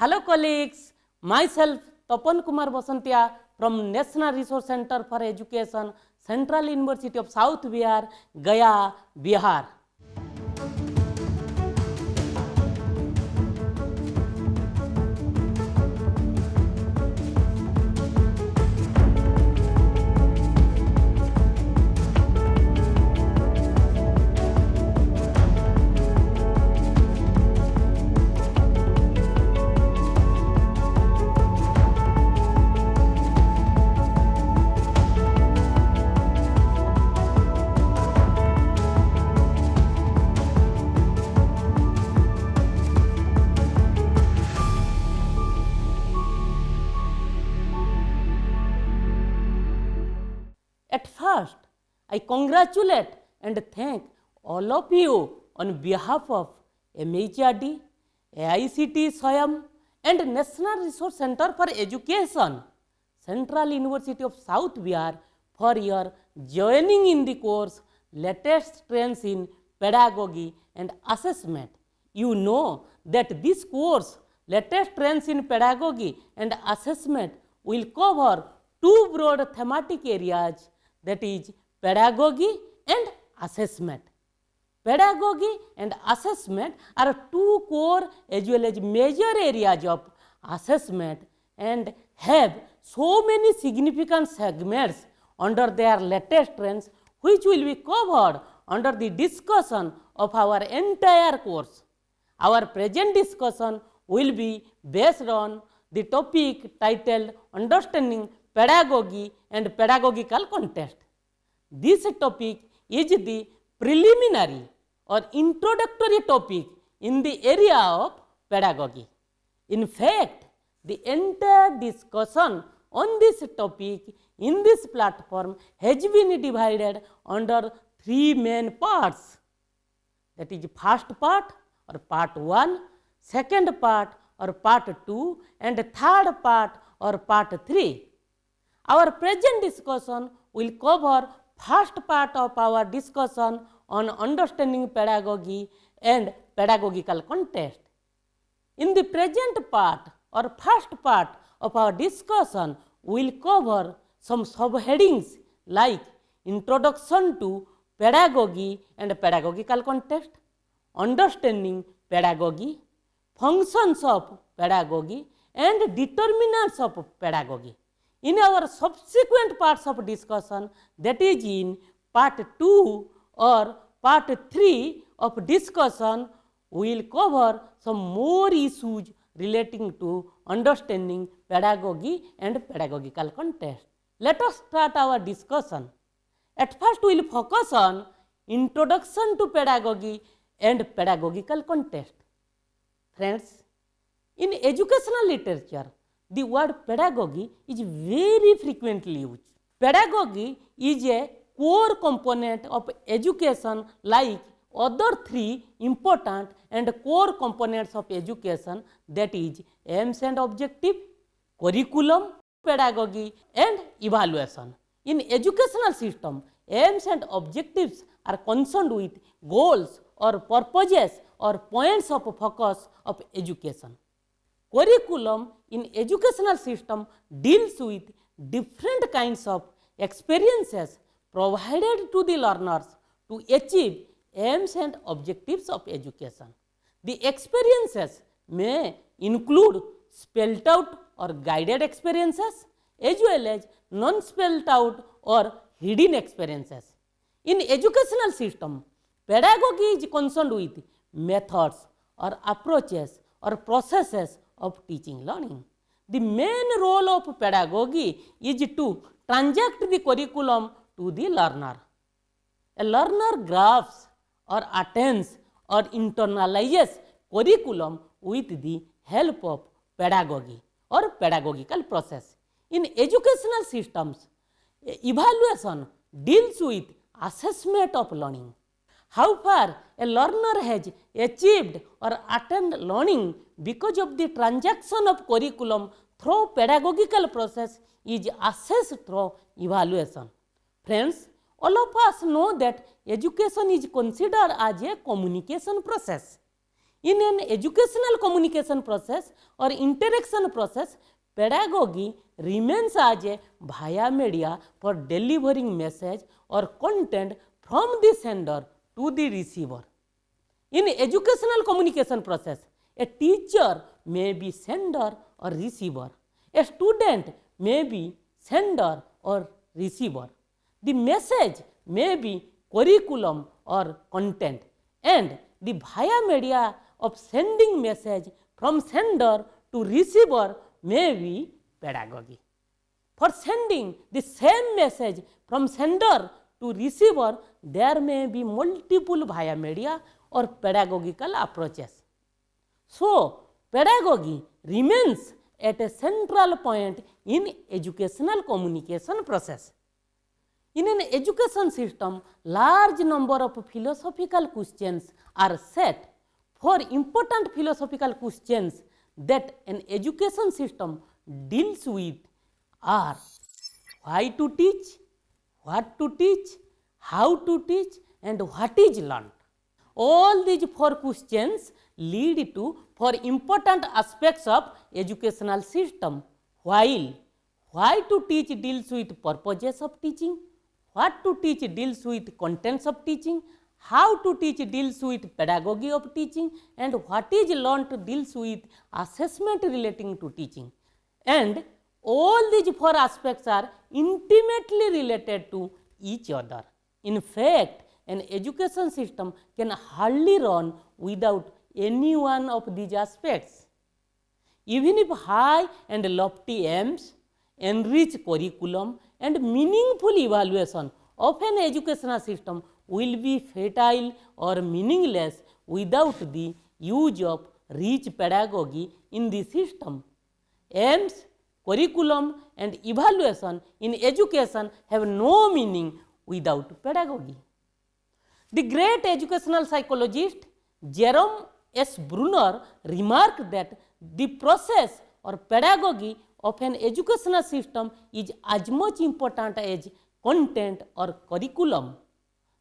Hello colleagues, myself Tapan Kumar Basantia from National Resource Center for Education, Central University of South Bihar, Gaya, Bihar. At first, I congratulate and thank all of you on behalf of MHRD, AICT SWAYAM and National Resource Center for Education, Central University of South Bihar for your joining in the course Latest Trends in Pedagogy and Assessment. You know that this course Latest Trends in Pedagogy and Assessment will cover two broad thematic areas, that is pedagogy and assessment. Pedagogy and assessment are two core as well as major areas of assessment and have so many significant segments under their latest trends, which will be covered under the discussion of our entire course. Our present discussion will be based on the topic titled Understanding Pedagogy and Pedagogical Context. This topic is the preliminary or introductory topic in the area of pedagogy. In fact, the entire discussion on this topic in this platform has been divided under three main parts, that is first part or part 1, second part or part 2 and third part or part 3. Our present discussion will cover first part of our discussion on understanding pedagogy and pedagogical context. In the present part or first part of our discussion, we will cover some subheadings like Introduction to Pedagogy and Pedagogical Context, Understanding Pedagogy, Functions of Pedagogy and Determinants of Pedagogy. In our subsequent parts of discussion, that is in part 2 or part 3 of discussion, we will cover some more issues relating to understanding pedagogy and pedagogical context. Let us start our discussion. At first, we will focus on Introduction to Pedagogy and Pedagogical Context. Friends, in educational literature, the word pedagogy is very frequently used. Pedagogy is a core component of education like other three important and core components of education, that is aims and objective, curriculum, pedagogy and evaluation. In educational system, aims and objectives are concerned with goals or purposes or points of focus of education. Curriculum in educational system deals with different kinds of experiences provided to the learners to achieve aims and objectives of education. The experiences may include spelled out or guided experiences as well as non-spelled out or hidden experiences. In educational system, pedagogy is concerned with methods or approaches or processes of teaching learning. The main role of pedagogy is to transact the curriculum to the learner. A learner grasps or attains or internalizes curriculum with the help of pedagogy or pedagogical process. In educational systems, evaluation deals with assessment of learning. How far a learner has achieved or attained learning because of the transaction of curriculum through pedagogical process is assessed through evaluation. Friends, all of us know that education is considered as a communication process. In an educational communication process or interaction process, pedagogy remains as a via media for delivering message or content from the sender to the receiver. In educational communication process, a teacher may be sender or receiver. A student may be sender or receiver. The message may be curriculum or content, and the via media of sending message from sender to receiver may be pedagogy. For sending the same message from sender to receiver, there may be multiple via media or pedagogical approaches. So, pedagogy remains at a central point in educational communication process. In an education system, large number of philosophical questions are set. For important philosophical questions that an education system deals with are why to teach, what to teach, how to teach, and what is learned. All these four questions lead to four important aspects of educational system, while why to teach deals with purposes of teaching, what to teach deals with contents of teaching, how to teach deals with pedagogy of teaching, and what is learnt deals with assessment relating to teaching. And all these four aspects are intimately related to each other. In fact, an education system can hardly run without any one of these aspects. Even if high and lofty aims, enriched curriculum, and meaningful evaluation of an educational system will be futile or meaningless without the use of rich pedagogy in the system. Aims, curriculum, and evaluation in education have no meaning without pedagogy. The great educational psychologist Jerome S. Brunner remarked that the process or pedagogy of an educational system is as much important as content or curriculum.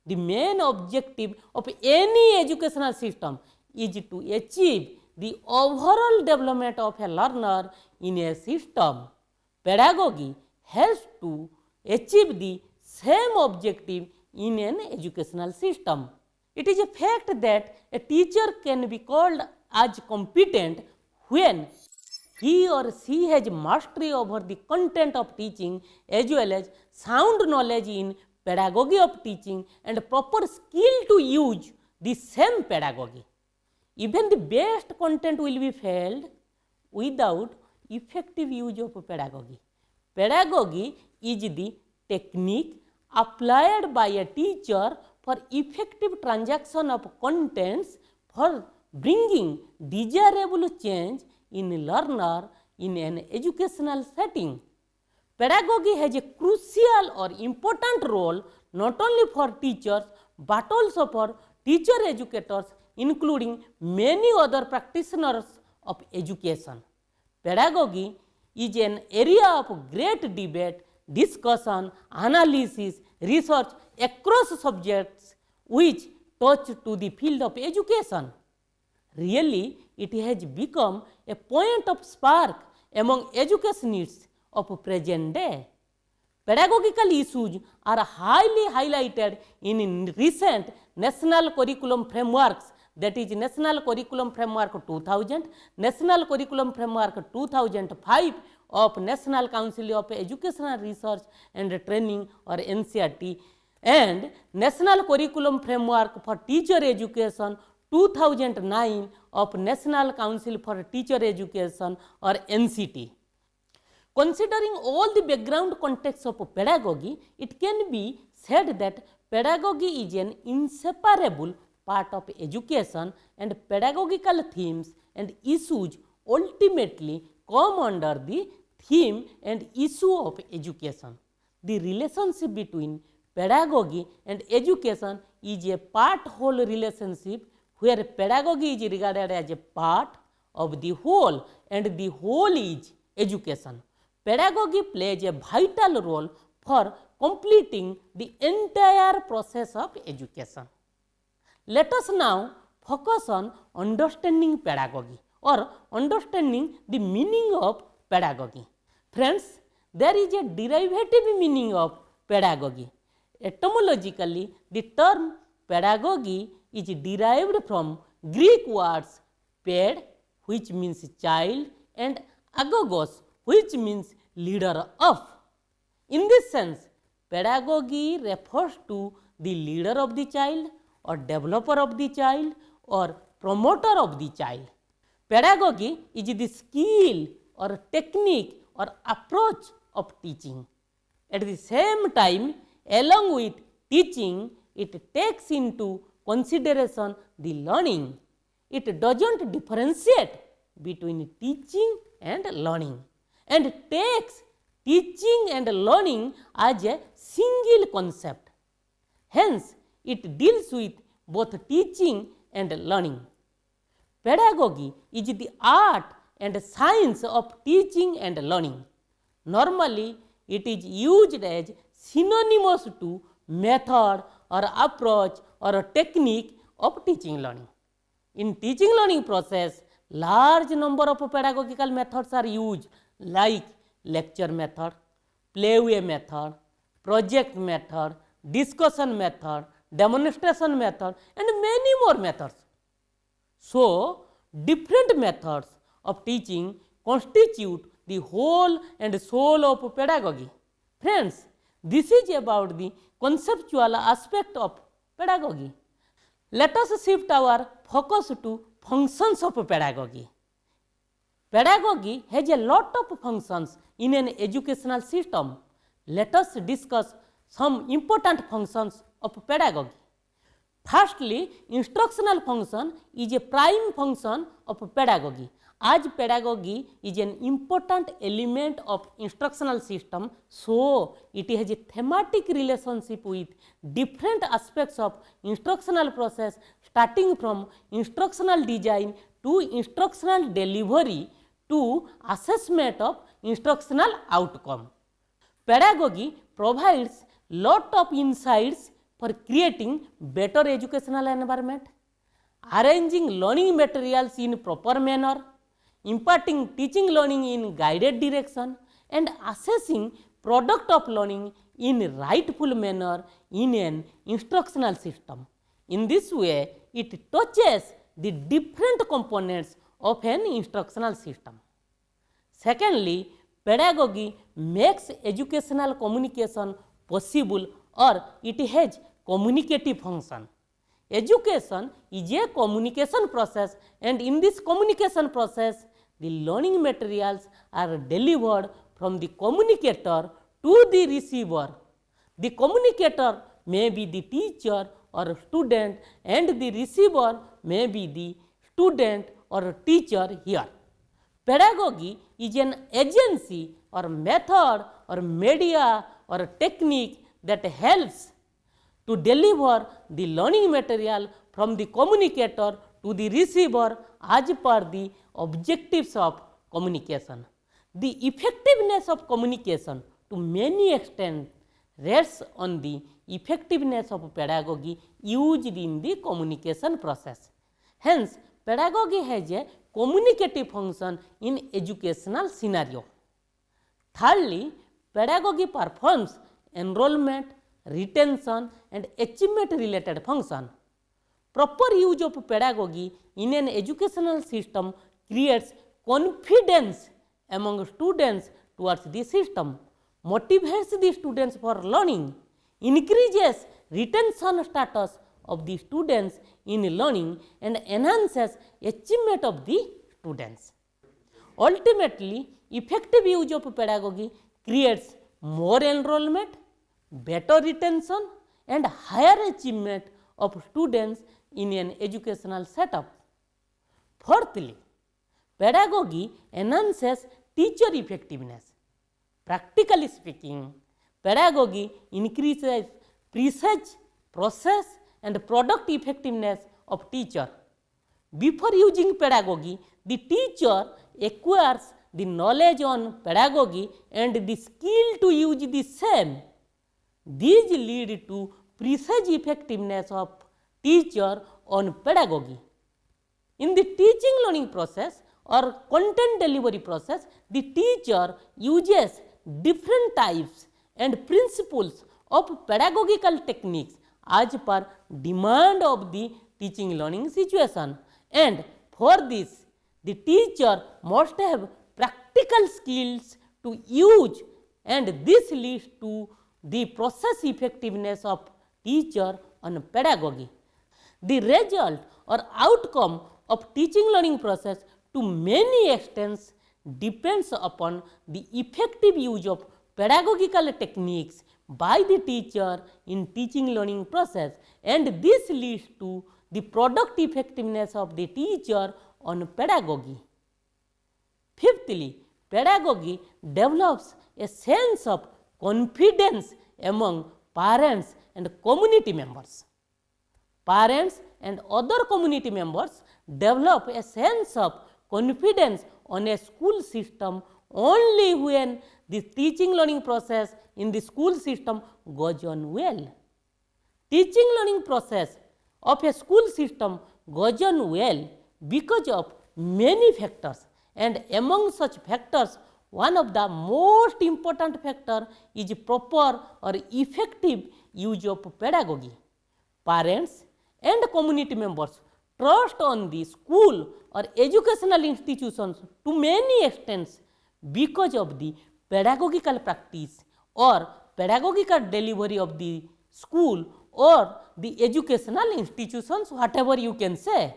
The main objective of any educational system is to achieve the overall development of a learner in a system. Pedagogy helps to achieve the same objective in an educational system. It is a fact that a teacher can be called as competent when he or she has mastery over the content of teaching as well as sound knowledge in pedagogy of teaching and proper skill to use the same pedagogy. Even the best content will be failed without effective use of pedagogy. Pedagogy is the technique applied by a teacher for effective transaction of contents for bringing desirable change in learner in an educational setting. Pedagogy has a crucial or important role not only for teachers but also for teacher educators, including many other practitioners of education. Pedagogy is an area of great debate, discussion, analysis, research across subjects which touch to the field of education. Really, it has become a point of spark among educationists of present day. Pedagogical issues are highly highlighted in recent national curriculum frameworks, that is National Curriculum Framework 2000, National Curriculum Framework 2005 of National Council of Educational Research and Training or NCRT, and National Curriculum Framework for Teacher Education 2009 of National Council for Teacher Education or NCT. Considering all the background context of pedagogy, it can be said that pedagogy is an inseparable part of education and pedagogical themes and issues ultimately come under the theme and issue of education. The relationship between pedagogy and education is a part-whole relationship where pedagogy is regarded as a part of the whole and the whole is education. Pedagogy plays a vital role for completing the entire process of education. Let us now focus on understanding pedagogy or understanding the meaning of pedagogy. Friends, there is a derivative meaning of pedagogy. Etymologically, the term pedagogy is derived from Greek words ped, which means child, and agogos, which means leader of. In this sense, pedagogy refers to the leader of the child or developer of the child or promoter of the child. Pedagogy is the skill or technique or approach of teaching. At the same time, along with teaching, it takes into consideration the learning. It does not differentiate between teaching and learning and takes teaching and learning as a single concept. Hence, it deals with both teaching and learning. Pedagogy is the art and science of teaching and learning. Normally, it is used as synonymous to method or approach or technique of teaching learning. In teaching learning process, large number of pedagogical methods are used like lecture method, playway method, project method, discussion method, demonstration method, and many more methods. So, different methods of teaching constitute the whole and soul of pedagogy. Friends, this is about the conceptual aspect of pedagogy. Let us shift our focus to functions of pedagogy. Pedagogy has a lot of functions in an educational system. Let us discuss some important functions of pedagogy. Firstly, instructional function is a prime function of pedagogy. As pedagogy is an important element of instructional system, so it has a thematic relationship with different aspects of instructional process, starting from instructional design to instructional delivery to assessment of instructional outcome. Pedagogy provides lot of insights for creating better educational environment, arranging learning materials in proper manner, imparting teaching learning in guided direction, and assessing product of learning in rightful manner in an instructional system. In this way, it touches the different components of an instructional system. Secondly, pedagogy makes educational communication possible or it has communicative function. Education is a communication process, and in this communication process, the learning materials are delivered from the communicator to the receiver. The communicator may be the teacher or student, and the receiver may be the student or teacher here. Pedagogy is an agency or method or media or technique that helps to deliver the learning material from the communicator to the receiver as per the objectives of communication. The effectiveness of communication to many extent rests on the effectiveness of pedagogy used in the communication process. Hence, pedagogy has a communicative function in educational scenario. Thirdly, pedagogy performs enrollment, retention, and achievement related function. Proper use of pedagogy in an educational system creates confidence among students towards the system, motivates the students for learning, increases retention status of the students in learning, and enhances achievement of the students. Ultimately, effective use of pedagogy creates more enrollment, better retention, and higher achievement of students in an educational setup. Fourthly, pedagogy enhances teacher effectiveness. Practically speaking, pedagogy increases research, process, and product effectiveness of teacher. Before using pedagogy, the teacher acquires the knowledge on pedagogy and the skill to use the same. These lead to precise effectiveness of teacher on pedagogy. In the teaching learning process or content delivery process, the teacher uses different types and principles of pedagogical techniques as per demand of the teaching learning situation, and for this the teacher must have practical skills to use, and this leads to the process effectiveness of teacher on pedagogy. The result or outcome of teaching learning process to many extents depends upon the effective use of pedagogical techniques by the teacher in teaching learning process, and this leads to the product effectiveness of the teacher on pedagogy. Fifthly, pedagogy develops a sense of confidence among parents and community members. Parents and other community members develop a sense of confidence on a school system only when the teaching learning process in the school system goes on well. Teaching learning process of a school system goes on well because of many factors, and among such factors one of the most important factor is proper or effective use of pedagogy. Parents and community members trust on the school or educational institutions to many extents because of the pedagogical practice or pedagogical delivery of the school or the educational institutions, whatever you can say.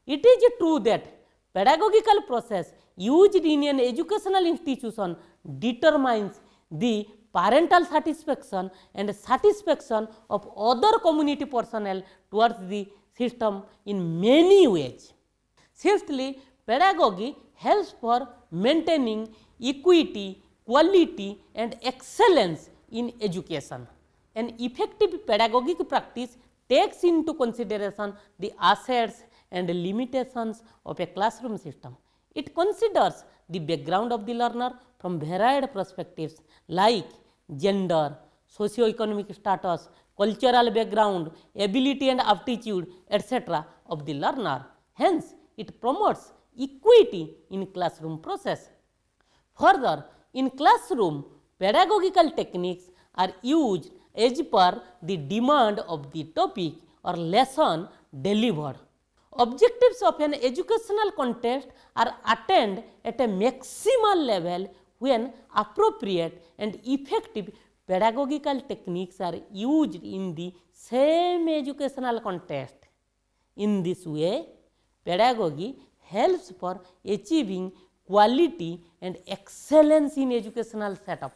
It is true that pedagogical process used in an educational institution determines the parental satisfaction and satisfaction of other community personnel towards the system in many ways. Sixthly, pedagogy helps for maintaining equity, quality and excellence in education. An effective pedagogic practice takes into consideration the assets and limitations of a classroom system. It considers the background of the learner from varied perspectives like gender, socio-economic status, cultural background, ability and aptitude, etc. of the learner. Hence, it promotes equity in classroom process. Further, in classroom, pedagogical techniques are used as per the demand of the topic or lesson delivered. Objectives of an educational context are attained at a maximal level when appropriate and effective pedagogical techniques are used in the same educational context. In this way, pedagogy helps for achieving quality and excellence in educational setup.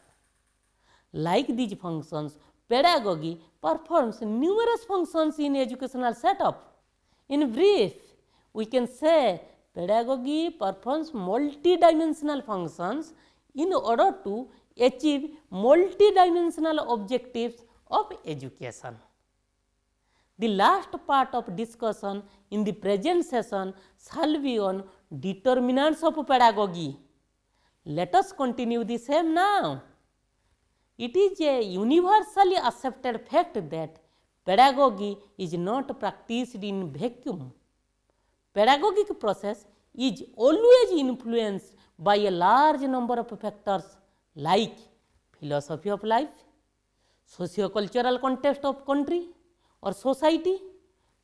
Like these functions, pedagogy performs numerous functions in educational setup. In brief, we can say pedagogy performs multidimensional functions in order to achieve multidimensional objectives of education. The last part of discussion in the present session shall be on determinants of pedagogy. Let us continue the same now. It is a universally accepted fact that pedagogy is not practiced in vacuum. Pedagogic process is always influenced by a large number of factors like philosophy of life, socio-cultural context of country or society,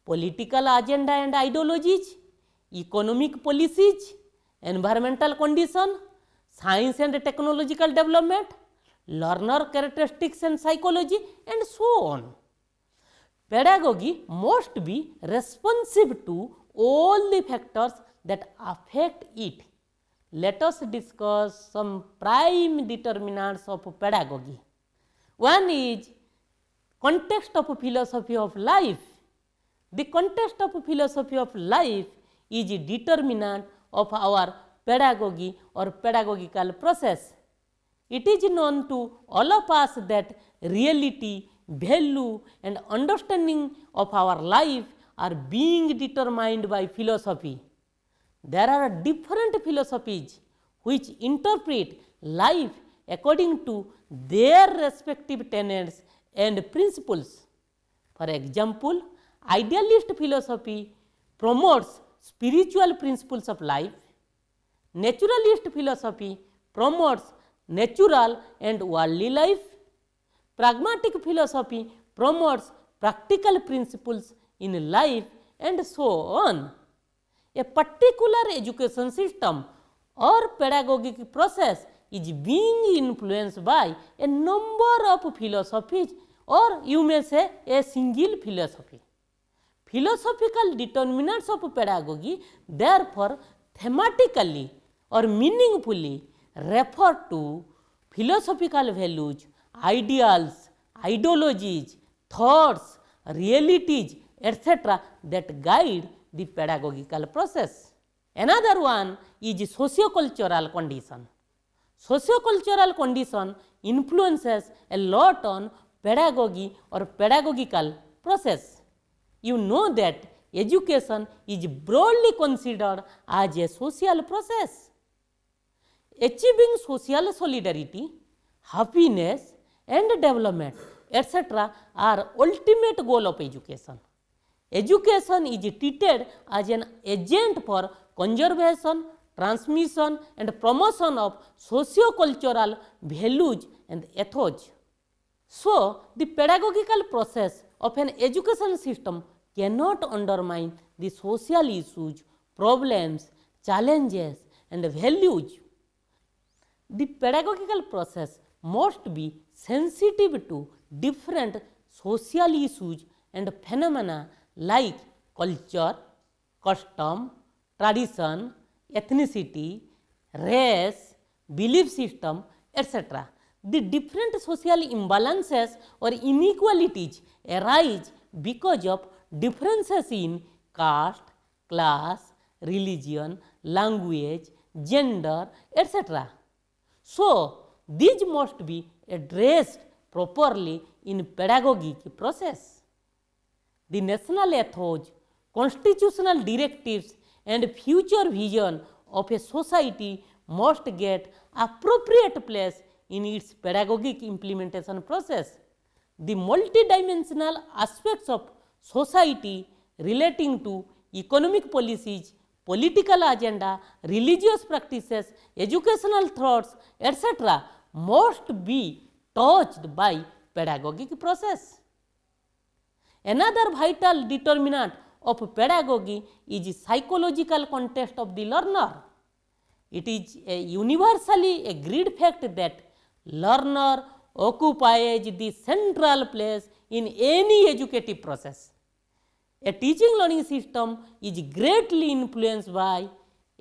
political agenda and ideologies, economic policies, environmental condition, science and technological development, learner characteristics and psychology, and so on. Pedagogy must be responsive to all the factors that affect it. Let us discuss some prime determinants of pedagogy. One is context of philosophy of life. The context of philosophy of life is a determinant of our pedagogy or pedagogical process. It is known to all of us that reality, value and understanding of our life are being determined by philosophy. There are different philosophies which interpret life according to their respective tenets and principles. For example, idealist philosophy promotes spiritual principles of life. Naturalist philosophy promotes natural and worldly life. Pragmatic philosophy promotes practical principles in life, and so on. A particular education system or pedagogic process is being influenced by a number of philosophies, or you may say a single philosophy. Philosophical determinants of pedagogy therefore thematically or meaningfully refer to philosophical values, ideals, ideologies, thoughts, realities, etc. that guide the pedagogical process. Another one is socio-cultural condition. Socio-cultural condition influences a lot on pedagogy or pedagogical process. You know that education is broadly considered as a social process. Achieving social solidarity, happiness and development, etc. are ultimate goal of education. Education is treated as an agent for conservation, transmission and promotion of socio-cultural values and ethos. So, the pedagogical process of an education system cannot undermine the social issues, problems, challenges and values. The pedagogical process must be sensitive to different social issues and phenomena like culture, custom, tradition, ethnicity, race, belief system, etc. The different social imbalances or inequalities arise because of differences in caste, class, religion, language, gender, etc. So, these must be addressed properly in pedagogic process. The national ethos, constitutional directives and future vision of a society must get appropriate place in its pedagogic implementation process. The multidimensional aspects of society relating to economic policies, political agenda, religious practices, educational thoughts, etc. must be touched by pedagogic process. Another vital determinant of pedagogy is psychological context of the learner. It is a universally agreed fact that learner occupies the central place in any educative process. A teaching learning system is greatly influenced by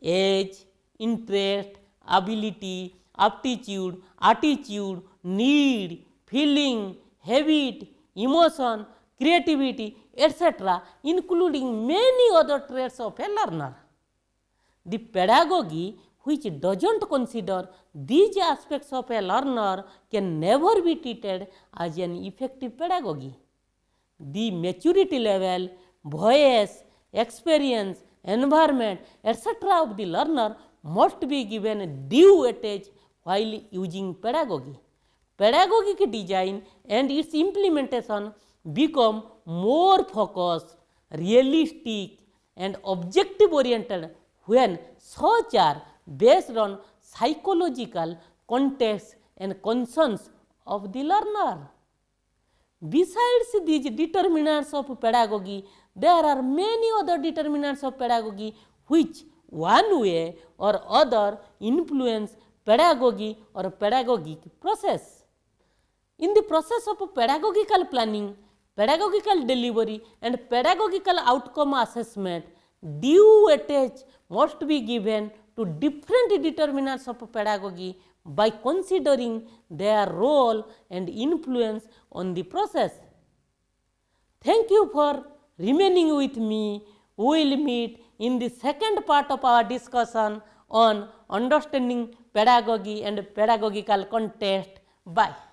age, interest, ability, aptitude, attitude, need, feeling, habit, emotion, creativity, etc., including many other traits of a learner. The pedagogy which does not consider these aspects of a learner can never be treated as an effective pedagogy. The maturity level, voice, experience, environment, etc. of the learner must be given due weightage while using pedagogy. Pedagogic design and its implementation become more focused, realistic and objective oriented when such are based on psychological context and concerns of the learner. Besides these determinants of pedagogy, there are many other determinants of pedagogy which one way or other influence pedagogy or pedagogic process. In the process of pedagogical planning, pedagogical delivery and pedagogical outcome assessment, due weightage must be given to different determinants of pedagogy by considering their role and influence on the process. Thank you for remaining with me. We will meet in the second part of our discussion on understanding pedagogy and pedagogical context. Bye.